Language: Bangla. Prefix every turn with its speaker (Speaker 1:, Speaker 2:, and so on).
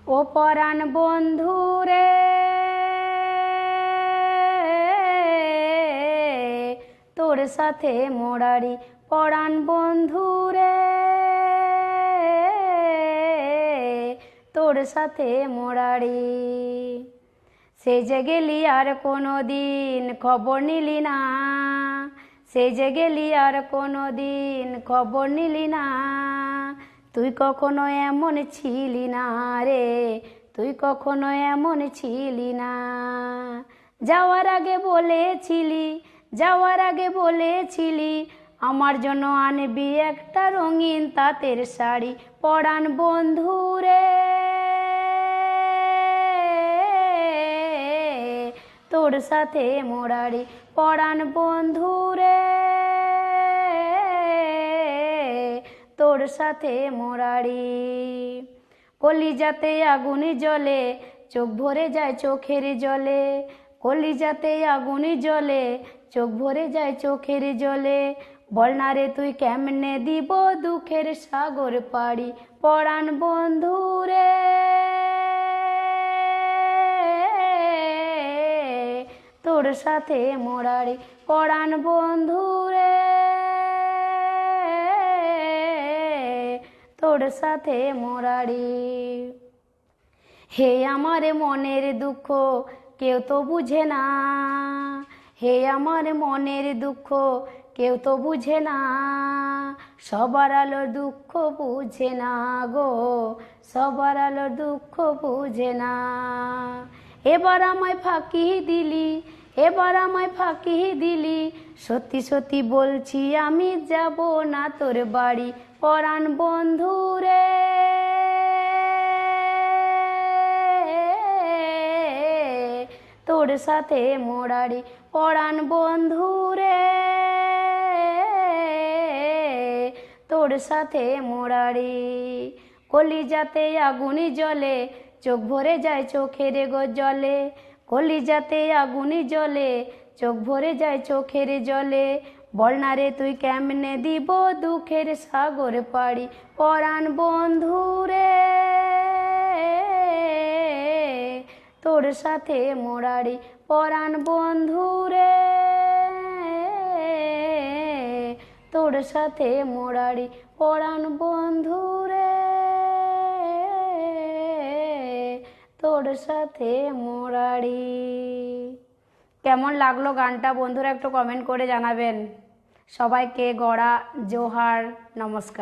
Speaker 1: ও পরাণ বন্ধু রে, তোর সাথে মোরারি পরাণ বন্ধু রে, তোর সাথে মোরারি। সে যে গেলি আর কোনো দিন খবর নিলি না, সে যে গেলি আর কোনো দিন খবর নিলি না। তুই কখনো এমন ছিলি না রে, তুই কখনো এমন ছিলি না। যাওয়ার আগে বলেছিলি, যাওয়ার আগে বলেছিলি, আমার জন্য আনবি একটা রঙিন তাঁতের শাড়ি পরাণ বন্ধু রে। তোর সাথে মোরারি পরাণ বন্ধু রে, তোর সাথে মোরারি। কলিজাতে আগুনি জ্বলে, চোখ ভরে যায় চোখের জলে, কলিজাতে আগুনি জ্বলে, চোখ ভরে যায় চোখের জলে। বল না রে তুই কেমনে দিব দুঃখের সাগর পাড়ি পরাণ বন্ধু রে। তোর সাথে মোরারি পরাণ বন্ধু রে, তোর সাথে মোরারি। হে আমার মনের দুঃখ কেউ তো বুঝে না, হে আমার মনের দুঃখ কেউ তো বুঝে না। সবার আলোর দুঃখ বুঝে না গো, সবার আলোর দুঃখ বুঝে না। এবার আমায় ফাঁকি দিলি, এবার আমায় ফাঁকি দিলি, সত্যি সত্যি বলছি আমি যাব না তোর বাড়ি পরাণ বন্ধু রে। তোর সাথে মোরারি পরাণ বন্ধু রে, তোর সাথে মোরারি। কলিজাতে আগুনি জ্বলে, চোখ ভরে যায় চোখের গো জলে, কলিজাতে আগুনি জ্বলে, চোখ ভরে যায় চোখের জলে। বল না রে তুই কেমনে দিব দুঃখের সাগর পাড়ি পরাণ বন্ধু রে। তোর সাথে মোরারি পরাণ বন্ধু রে, তোর সাথে মোরারি পরাণ বন্ধু রে, তোর সাথে মোরারি। কেমন লাগলো গানটা বন্ধুরা একটু কমেন্ট করে জানাবেন। সবাইকে গড়া জোহার, নমস্কার।